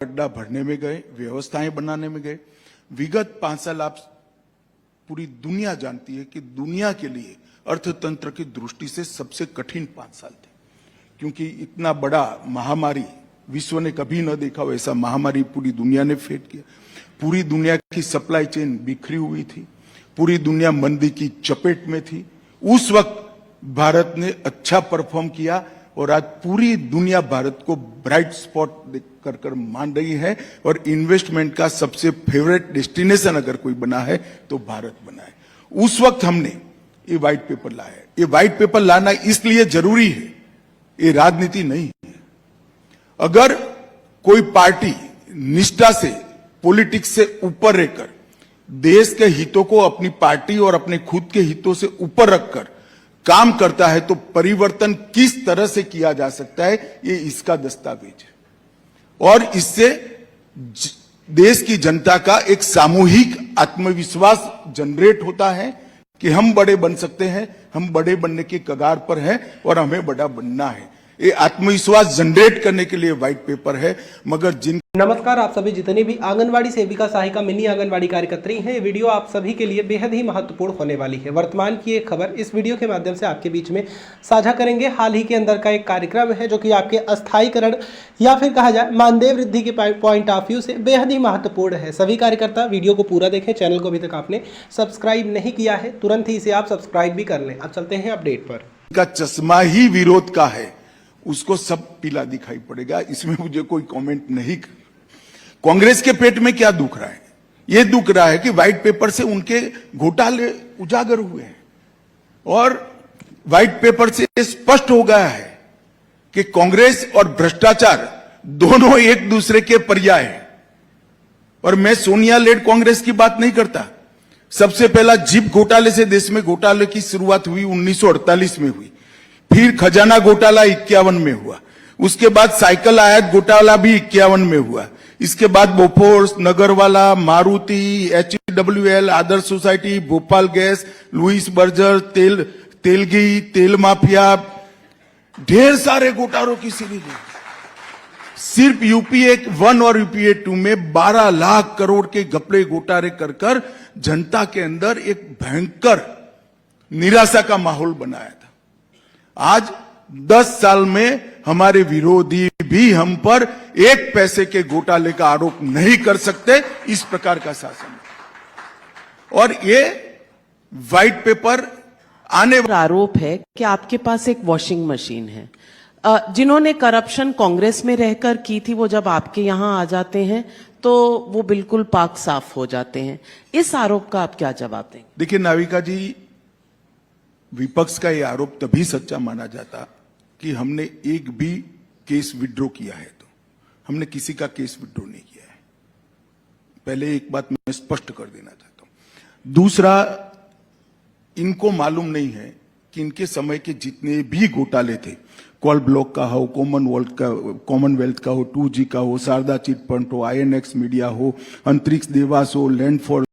गड्ढा भरने में गए, व्यवस्थाएं बनाने में गए। विगत 5 साल आप पूरी दुनिया जानती है कि दुनिया के लिए अर्थतंत्र की दृष्टि से सबसे कठिन 5 साल थे, क्योंकि इतना बड़ा महामारी विश्व ने कभी न देखा वैसा महामारी पूरी दुनिया ने फेस किया। पूरी दुनिया की सप्लाई चेन बिखरी हुई थी, पूरी दुनिया मंदी की चपेट में थी। उस वक्त भारत ने अच्छा परफॉर्म किया और आज पूरी दुनिया भारत को ब्राइट स्पॉट कर मान रही है और इन्वेस्टमेंट का सबसे फेवरेट डेस्टिनेशन अगर कोई बना है तो भारत बना है। उस वक्त हमने ये व्हाइट पेपर लाया है। ये व्हाइट पेपर लाना इसलिए जरूरी है, ये राजनीति नहीं है। अगर कोई पार्टी निष्ठा से, पॉलिटिक्स से ऊपर रहकर देश के हितों को अपनी पार्टी और अपने खुद के हितों से ऊपर रखकर काम करता है तो परिवर्तन किस तरह से किया जा सकता है, ये इसका दस्तावेज है। और इससे देश की जनता का एक सामूहिक आत्मविश्वास जनरेट होता है कि हम बड़े बन सकते हैं, हम बड़े बनने के कगार पर हैं और हमें बड़ा बनना है। ये आत्मविश्वास जनरेट करने के लिए व्हाइट पेपर है। मगर नमस्कार, आप सभी जितने भी आंगनवाड़ी सेविका, सहायिका, मिनी आंगनवाड़ी कार्यकर्त्री हैं, ये वीडियो आप सभी के लिए बेहद ही महत्वपूर्ण होने वाली है। वर्तमान की एक खबर इस वीडियो के माध्यम से आपके बीच में साझा करेंगे। हाल ही के अंदर का एक कार्यक्रम है जो कि आपके अस्थायीकरण या फिर कहा जाए मानदेय वृद्धि के पॉइंट ऑफ व्यू से बेहद ही महत्वपूर्ण है। सभी कार्यकर्ता वीडियो को पूरा देखें। चैनल को अभी तक आपने सब्सक्राइब नहीं किया है, तुरंत ही इसे आप सब्सक्राइब भी कर लें। अब चलते हैं अपडेट पर। का चश्मा ही विरोध का है, उसको सब पीला दिखाई पड़ेगा। इसमें मुझे कोई कमेंट नहीं। कांग्रेस के पेट में क्या दुख रहा है? ये दुख रहा है कि व्हाइट पेपर से उनके घोटाले उजागर हुए हैं और व्हाइट पेपर से स्पष्ट हो गया है कि कांग्रेस और भ्रष्टाचार दोनों एक दूसरे के पर्याय हैं। और मैं सोनिया लेड कांग्रेस की बात नहीं करता। सबसे पहला जीप घोटाले से देश में घोटाले की शुरुआत हुई 1948 में हुई, फिर खजाना घोटाला 51 में हुआ, उसके बाद साइकिल आयात घोटाला भी 51 में हुआ, इसके बाद Bofors, Nagarwala, Maruti, HWL, Adarsh society, Bhopal gas, Louis Berger, Telgi, तेल माफिया, ढेर सारे घोटालों की सीरीज है। सिर्फ यूपीए 1 और यूपीए 2 में 12 लाख करोड़ के घपले घोटाले कर जनता के अंदर एक भयंकर निराशा का माहौल बनाया था। आज 10 साल में हमारे विरोधी भी हम पर एक पैसे के घोटाले का आरोप नहीं कर सकते। इस प्रकार का शासन और ये व्हाइट पेपर आने आरोप है कि आपके पास एक वॉशिंग मशीन है। जिन्होंने करप्शन कांग्रेस में रहकर की थी वो जब आपके यहां आ जाते हैं तो वो बिल्कुल पाक साफ हो जाते हैं। इस आरोप का आप क्या जवाब देंगे? देखिए नाविका जी, विपक्ष का यह आरोप तभी सच्चा माना जाता कि हमने एक भी केस विड्रॉ किया है। तो हमने किसी का केस विड्रॉ नहीं किया है। पहले एक बात मैं स्पष्ट कर देना चाहता हूं। दूसरा, इनको मालूम नहीं है कि इनके समय के जितने भी घोटाले थे, कोल ब्लॉक का हो, कॉमनवेल्थ का हो, 2G का हो, शारदा चिट फंड हो, INX मीडिया हो, अंतरिक्ष देवास हो, लैंड फॉर